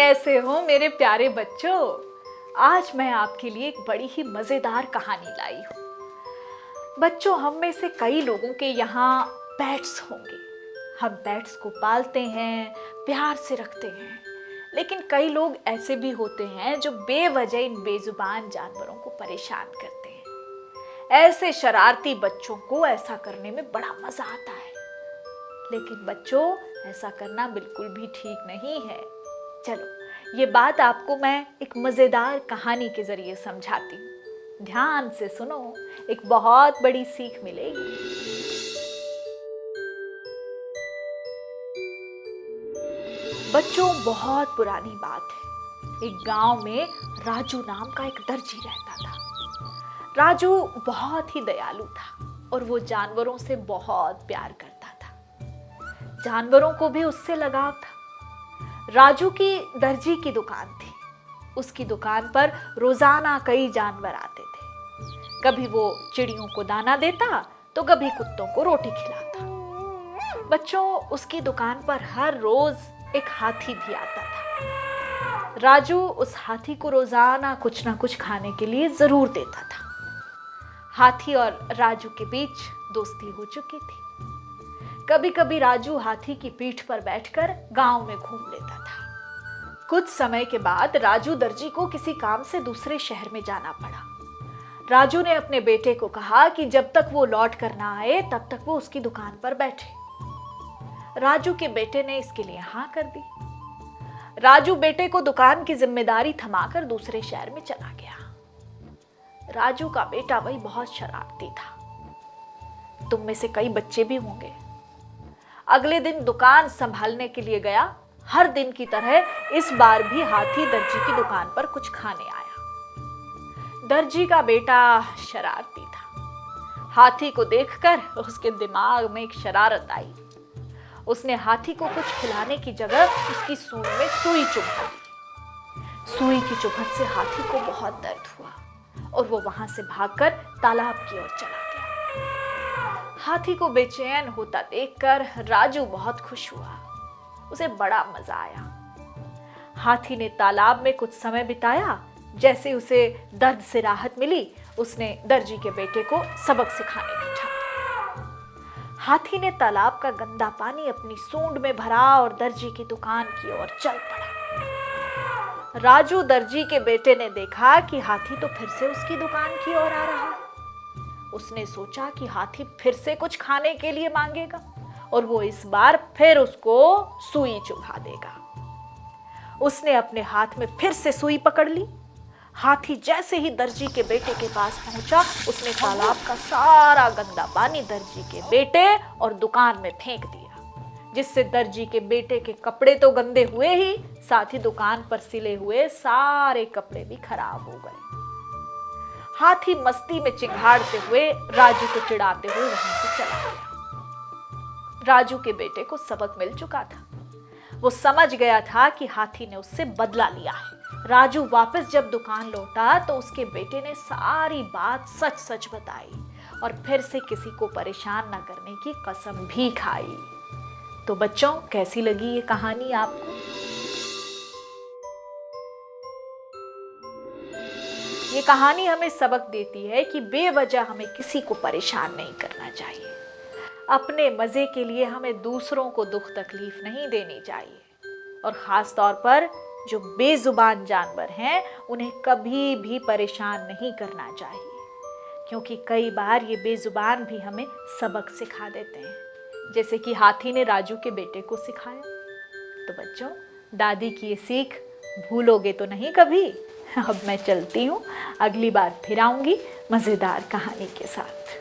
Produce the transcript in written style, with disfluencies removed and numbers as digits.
कैसे हो मेरे प्यारे बच्चों। आज मैं आपके लिए एक बड़ी ही मजेदार कहानी लाई हूँ। बच्चों, हम में से कई लोगों के यहाँ पेट्स होंगे। हम पेट्स को पालते हैं, प्यार से रखते हैं, लेकिन कई लोग ऐसे भी होते हैं जो बेवजह इन बेजुबान जानवरों को परेशान करते हैं। ऐसे शरारती बच्चों को ऐसा करने में बड़ा मजा आता है, लेकिन बच्चों ऐसा करना बिल्कुल भी ठीक नहीं है। चलो, ये बात आपको मैं एक मजेदार कहानी के जरिए समझाती हूँ। ध्यान से सुनो, एक बहुत बड़ी सीख मिलेगी। बच्चों, बहुत पुरानी बात है। एक गांव में राजू नाम का एक दर्जी रहता था। राजू बहुत ही दयालु था और वो जानवरों से बहुत प्यार करता था। जानवरों को भी उससे लगाव था। राजू की दर्जी की दुकान थी। उसकी दुकान पर रोजाना कई जानवर आते थे। कभी वो चिड़ियों को दाना देता तो कभी कुत्तों को रोटी खिलाता। बच्चों, उसकी दुकान पर हर रोज एक हाथी भी आता था। राजू उस हाथी को रोजाना कुछ ना कुछ खाने के लिए जरूर देता था। हाथी और राजू के बीच दोस्ती हो चुकी थी। कभी कभी राजू हाथी की पीठ पर बैठकर गांव में घूम लेता था। कुछ समय के बाद राजू दर्जी को किसी काम से दूसरे शहर में जाना पड़ा। राजू ने अपने बेटे को कहा कि जब तक वो लौट कर ना आए तब तक वो उसकी दुकान पर बैठे। राजू के बेटे ने इसके लिए हाँ कर दी। राजू बेटे को दुकान की जिम्मेदारी थमाकर दूसरे शहर में चला गया। राजू का बेटा वही बहुत शरारती था। तुम में से कई बच्चे भी होंगे। अगले दिन दुकान संभालने के लिए गया। हर दिन की तरह इस बार भी हाथी दर्जी की दुकान पर कुछ खाने आया। दर्जी का बेटा शरारती था। हाथी को देखकर उसके दिमाग में एक शरारत आई। उसने हाथी को कुछ खिलाने की जगह उसकी सूंड में सुई चुभा दी। सुई की चुभन से हाथी को बहुत दर्द हुआ और वो वहां से भागकर तालाब की ओर चला गया। हाथी को बेचैन होता देखकर राजू बहुत खुश हुआ। उसे बड़ा मजा आया। हाथी ने तालाब में कुछ समय बिताया। जैसे उसे दर्द से राहत मिली, उसने दर्जी के बेटे को सबक सिखाने की ठानी। हाथी ने तालाब का गंदा पानी अपनी सूंड में भरा और दर्जी की दुकान की ओर चल पड़ा। राजू दर्जी के बेटे ने देखा कि हाथी तो फिर से उसकी दुकान की ओर आ रहा है। उसने सोचा कि हाथी फिर से कुछ खाने के लिए मांगेगा और वो इस बार फिर उसको सुई चुभा देगा। उसने अपने हाथ में फिर से सुई पकड़ ली। हाथी जैसे ही दर्जी के बेटे के पास पहुंचा, उसने तालाब का सारा गंदा पानी दर्जी के बेटे और दुकान में फेंक दिया, जिससे दर्जी के बेटे के कपड़े तो गंदे हुए ही, साथ ही दुकान पर सिले हुए सारे कपड़े भी खराब हो गए। हाथी मस्ती में चिंघाड़ते हुए राजू को चिढ़ाते हुए वहां से चला गया। राजू के बेटे को सबक मिल चुका था। वो समझ गया था कि हाथी ने उससे बदला लिया है। राजू वापस जब दुकान लौटा तो उसके बेटे ने सारी बात सच सच बताई और फिर से किसी को परेशान न करने की कसम भी खाई। तो बच्चों, कैसी लगी ये कहानी आपको? ये कहानी हमें सबक देती है कि बेवजह हमें किसी को परेशान नहीं करना चाहिए। अपने मजे के लिए हमें दूसरों को दुख तकलीफ नहीं देनी चाहिए और खास तौर पर जो बेजुबान जानवर हैं उन्हें कभी भी परेशान नहीं करना चाहिए, क्योंकि कई बार ये बेजुबान भी हमें सबक सिखा देते हैं, जैसे कि हाथी ने राजू के बेटे को सिखाया। तो बच्चों, दादी की ये सीख भूलोगे तो नहीं कभी। अब मैं चलती हूँ, अगली बार फिर आऊँगी मज़ेदार कहानी के साथ।